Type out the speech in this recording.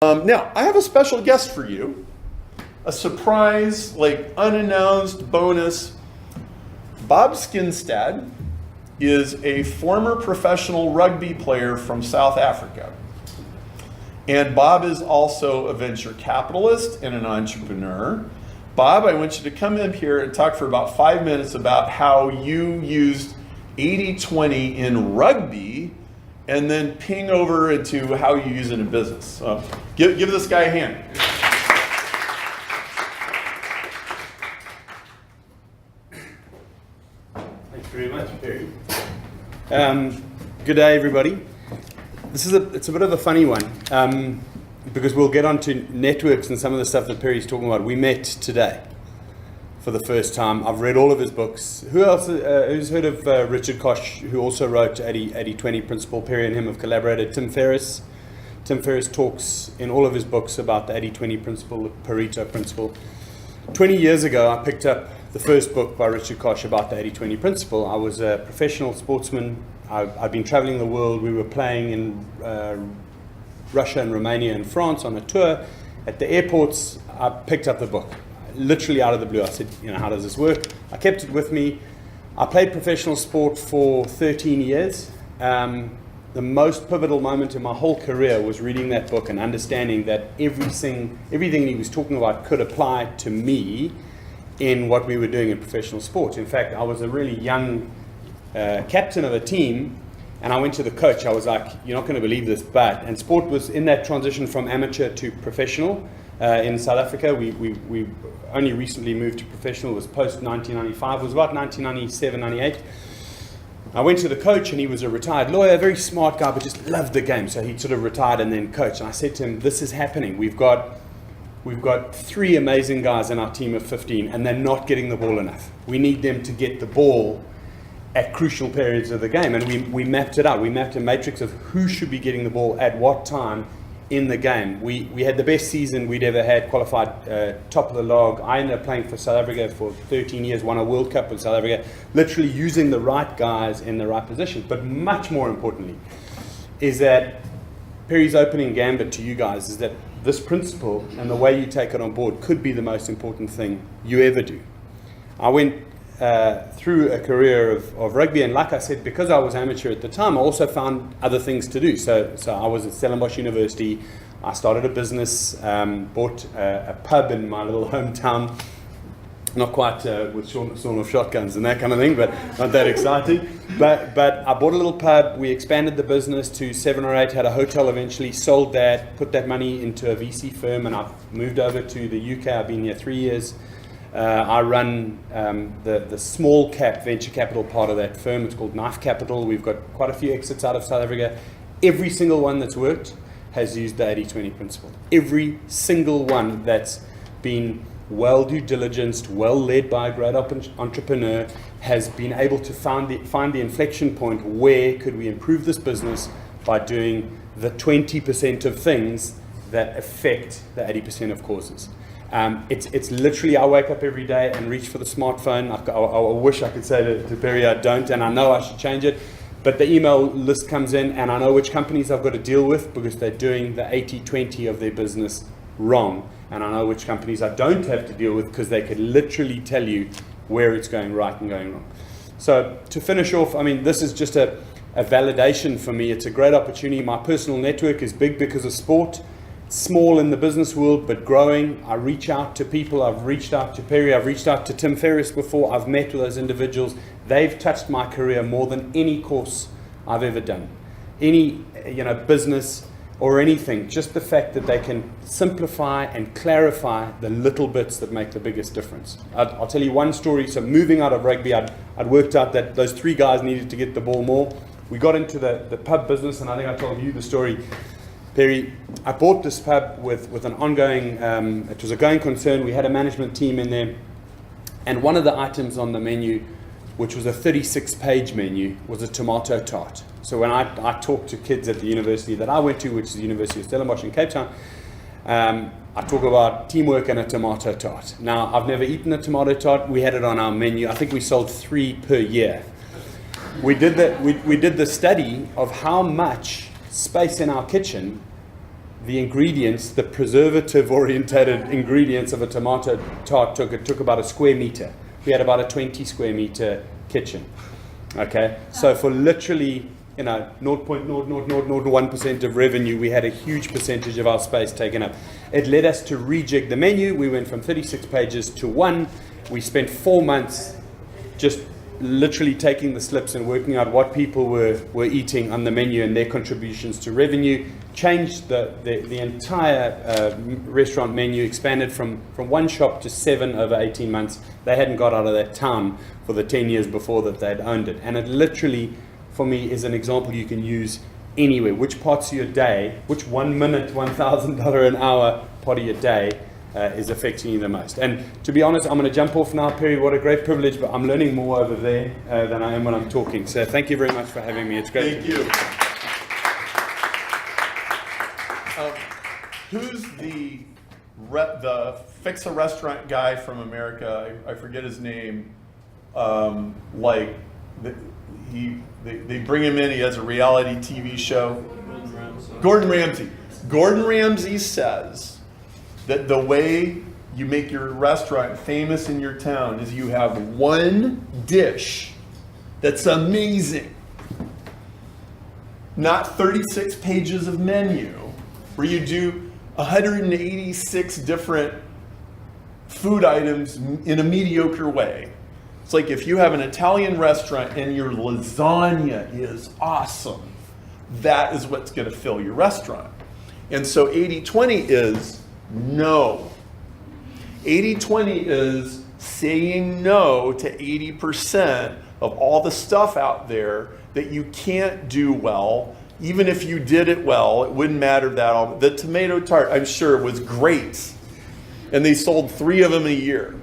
Now, I have a special guest for you, a surprise, unannounced bonus. Bob Skinstad is a former professional rugby player from South Africa. And Bob is also a venture capitalist and an entrepreneur. Bob, I want you to come in here and talk for about 5 minutes about how you used 80-20 in rugby and then ping over into how you use it in business. So give this guy a hand. Thanks very much, Perry. Good day, everybody. It's a bit of a funny one because we'll get onto networks and some of the stuff that Perry's talking about. We met today for the first time. I've read all of his books. Who else who's heard of Richard Koch, who also wrote 80-20 Principle? Perry and him have collaborated. Tim Ferriss talks in all of his books about the 80-20 principle, the Pareto principle. 20 years ago, I picked up the first book by Richard Koch about the 80-20 principle. I was a professional sportsman. I'd been traveling the world. We were playing in Russia and Romania and France on a tour. At the airports, I picked up the book. Literally out of the blue, I said, how does this work? I kept it with me. I played professional sport for 13 years. The most pivotal moment in my whole career was reading that book and understanding that everything he was talking about could apply to me in what we were doing in professional sport. In fact, I was a really young captain of a team, and I went to the coach. I was like, you're not going to believe this, and sport was in that transition from amateur to professional. In South Africa, we only recently moved to professional. It was post 1995. It was about 1997, 98. I went to the coach, and he was a retired lawyer, a very smart guy, but just loved the game. So he sort of retired and then coached. And I said to him, "This is happening. We've got 3 amazing guys in our team of 15, and they're not getting the ball enough. We need them to get the ball at crucial periods of the game." And we mapped it out. We mapped a matrix of who should be getting the ball at what time in the game. We had the best season we'd ever had, qualified top of the log. I ended up playing for South Africa for 13 years, won a World Cup with South Africa, literally using the right guys in the right position. But much more importantly is that Perry's opening gambit to you guys is that this principle and the way you take it on board could be the most important thing you ever do. I went through a career of rugby, and like I said, because I was amateur at the time, I also found other things to do. So I was at Stellenbosch University. I started a business, bought a pub in my little hometown, not quite with sawn off shotguns and that kind of thing, but not that exciting. But I bought a little pub. We expanded the business to 7 or 8, had a hotel eventually, sold that, put that money into a VC firm, and I've moved over to the UK. I've been here 3 years. I run the small cap venture capital part of that firm. It's called Knife Capital. We've got quite a few exits out of South Africa. Every single one that's worked has used the 80-20 principle. Every single one that's been well due diligenced, well led by a great entrepreneur, has been able to find the inflection point. Where could we improve this business by doing the 20% of things that affect the 80% of causes? It's literally, I wake up every day and reach for the smartphone. I wish I could say to Perry I don't, and I know I should change it, but the email list comes in and I know which companies I've got to deal with because they're doing the 80-20 of their business wrong, and I know which companies I don't have to deal with because they could literally tell you where it's going right and going wrong. So to finish off, this is just a validation for me. It's a great opportunity. My personal network is big because of sport. Small in the business world, but growing. I reach out to people. I've reached out to Perry. I've reached out to Tim Ferriss before. I've met with those individuals. They've touched my career more than any course I've ever done. Any business or anything. Just the fact that they can simplify and clarify the little bits that make the biggest difference. I'll tell you one story. So moving out of rugby, I'd worked out that those 3 guys needed to get the ball more. We got into the pub business, and I think I told you the story, Perry. I bought this pub with an ongoing, it was a going concern. We had a management team in there, and one of the items on the menu, which was a 36-page menu, was a tomato tart. So when I talk to kids at the university that I went to, which is the University of Stellenbosch in Cape Town, I talk about teamwork and a tomato tart. Now, I've never eaten a tomato tart. We had it on our menu. I think we sold 3 per year. We did the study of how much space in our kitchen the ingredients, the preservative-orientated ingredients of a tomato tart took about a square meter. We had about a 20 square meter kitchen. Okay, so for literally 0.0001% of revenue, we had a huge percentage of our space taken up. It led us to rejig the menu. We went from 36 pages to 1. We spent 4 months just literally taking the slips and working out what people were eating on the menu and their contributions to revenue. Changed the entire restaurant menu, expanded from 1 shop to 7 over 18 months. They hadn't got out of that town for the 10 years before that they'd owned it. And it literally, for me, is an example you can use anywhere. Which parts of your day, which 1 minute, $1,000 an hour part of your day is affecting you the most. And to be honest, I'm going to jump off now, Perry. What a great privilege, but I'm learning more over there than I am when I'm talking. So thank you very much for having me. It's great. Thank you. Who's the fix-a-restaurant guy from America? I forget his name. They bring him in. He has a reality TV show. Gordon Ramsay. Gordon Ramsay says that the way you make your restaurant famous in your town is you have one dish that's amazing. Not 36 pages of menu, where you do 186 different food items in a mediocre way. It's like if you have an Italian restaurant and your lasagna is awesome, that is what's going to fill your restaurant. And so 80-20 is no. 80-20 is saying no to 80% of all the stuff out there that you can't do well. Even if you did it well, it wouldn't matter that all. The tomato tart, I'm sure, was great. And they sold 3 of them a year.